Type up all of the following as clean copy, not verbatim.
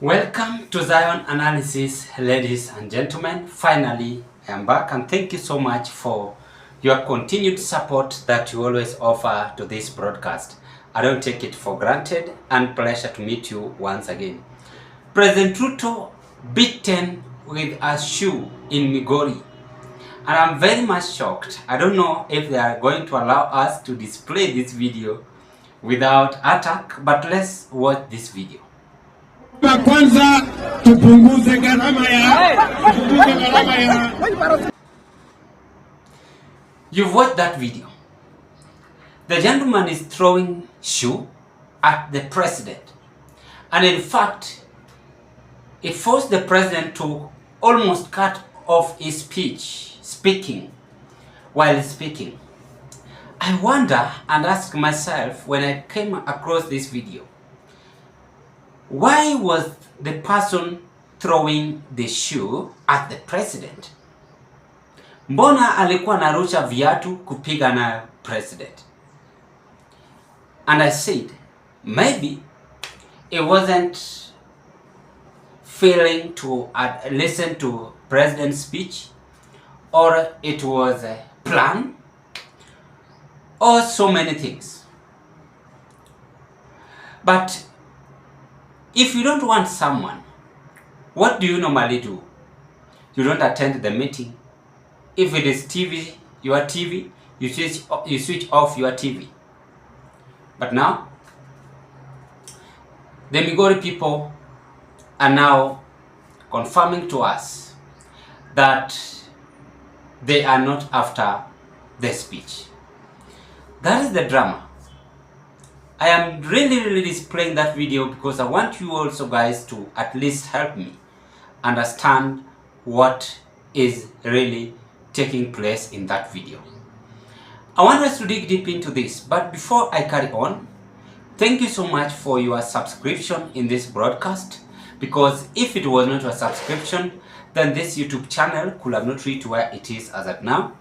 Welcome to Zion Analysis, ladies and gentlemen. Finally, I am back and thank you so much for your continued support that you always offer to this broadcast. I don't take it for granted and pleasure to meet you once again. President Ruto beaten with a shoe in Migori. And I'm very much shocked. I don't know if they are going to allow us to display this video without attack, but let's watch this video. Kwanza tupunguze gharama ya You've watched that video. The gentleman is throwing shoe at the president. And in fact, it forced the president to almost cut off his speaking. I wonder and ask myself when I came across this video, why was the person throwing the shoe at the president? Mbona alikuwa narusha viatu kupiga na president? And I said, maybe it wasn't failing to listen to president's speech, or it was a plan, or so many things. But if you don't want someone, what do you normally do? You don't attend the meeting. If it is TV, your TV, you switch off your TV. But now, the Migori people are now confirming to us that they are not after the speech. That is the drama. I am really displaying that video because I want you also guys to at least help me understand what is really taking place in that video. I want us to dig deep into this, but before I carry on, thank you so much for your subscription in this broadcast, because if it was not a subscription, then this YouTube channel could have not reached where it is as of now.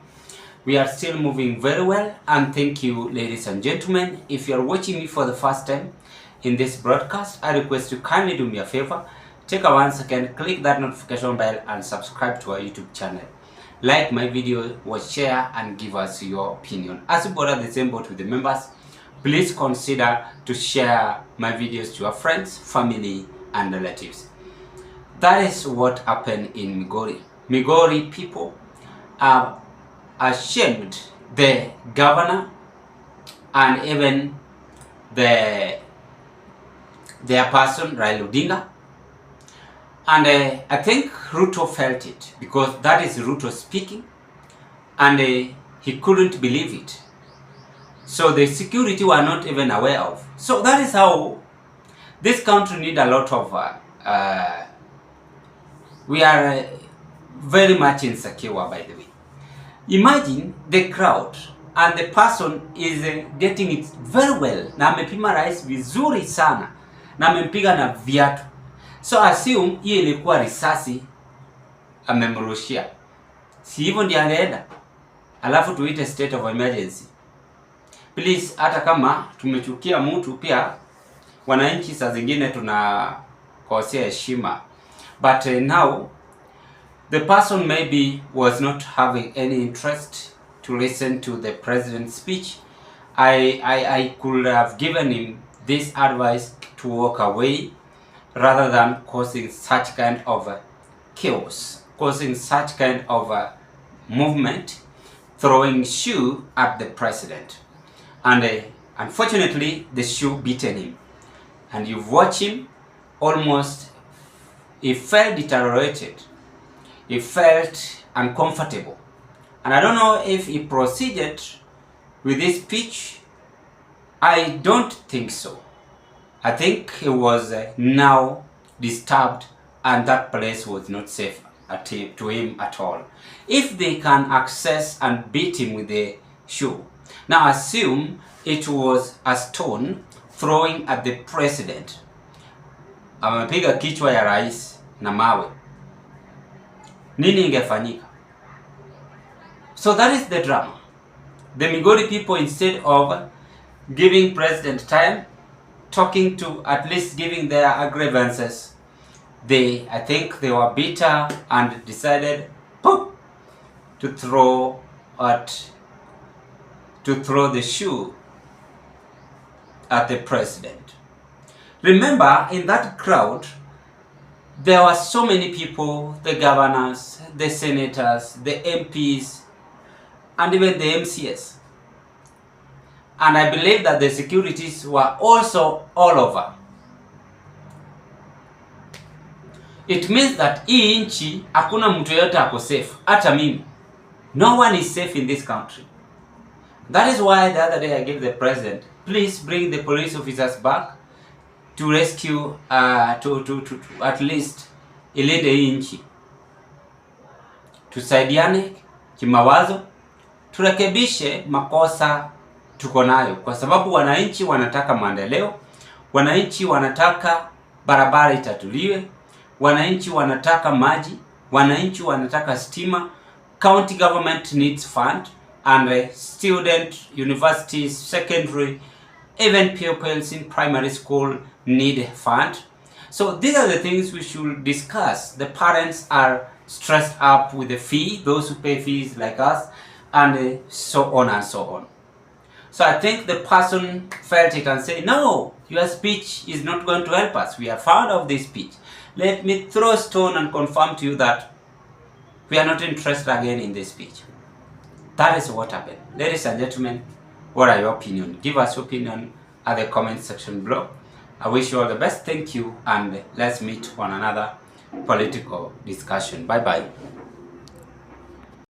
We are still moving very well, and thank you, ladies and gentlemen. If you are watching me for the first time in this broadcast, I request you kindly do me a favor. Take a 1 second, click that notification bell and subscribe to our YouTube channel. Like my video, watch, share, and give us your opinion. As you bother the same boat with the members, please consider to share my videos to your friends, family, and relatives. That is what happened in Migori. Migori people are ashamed the governor and even their person Raila Odinga, and I think Ruto felt it because that is Ruto speaking, and he couldn't believe it. So the security were not even aware of. So that is how this country need a lot of we are very much insecure, by the way. Imagine the crowd and the person is getting it very well, na amepima rais vizuri sana na amempiga na viatu. So assume hiyo ilikuwa risasi amemrushia. Si hivyo ndiye angeenda. Alafu tuite state of emergency. Please, hata kama tumechukia mtu, pia wananchi saa zingine tunakosea heshima. But now the person maybe was not having any interest to listen to the president's speech. I could have given him this advice to walk away rather than causing such kind of chaos, causing such kind of movement, throwing shoe at the president. And unfortunately, the shoe beaten him. And you've watched him almost, he felt deteriorated. He felt uncomfortable. And I don't know if he proceeded with this speech. I don't think so. I think he was now disturbed, and that place was not safe to him at all. If they can access and beat him with the shoe. Now assume it was a stone throwing at the president. Amepiga kichwa ya rais na mawe. Nini ingefanyika? So that is the drama. The Migori people, instead of giving president time, talking to, at least giving their grievances, I think they were bitter and decided to throw the shoe at the president. Remember, in that crowd, there were so many people, the governors, the senators, the MPs, and even the MCS. And I believe that the securities were also all over. It means that hii nchi hakuna mtu yote ako safe, hata mimi. No one is safe in this country. That is why the other day I gave the president, please bring the police officers back to rescue, to at least ilinde hii nchi. Tusaidiane kimawazo, turekebishe makosa tuko nayo, kwa sababu wananchi wanataka maendeleo, wananchi wanataka barabara itatuliwe, wananchi wanataka maji, wananchi wanataka stima. County government needs fund, and student, universities, secondary, even pupils in primary school need fund. So these are the things we should discuss. The parents are stressed up with the fee, those who pay fees like us, and so on and so on. So I think the person felt it and said, no, your speech is not going to help us. We are fond of this speech. Let me throw a stone and confirm to you that we are not interested again in this speech. That is what happened. Ladies and gentlemen, what are your opinions? Give us your opinion at the comment section below. I wish you all the best. Thank you, and let's meet on another political discussion. Bye bye.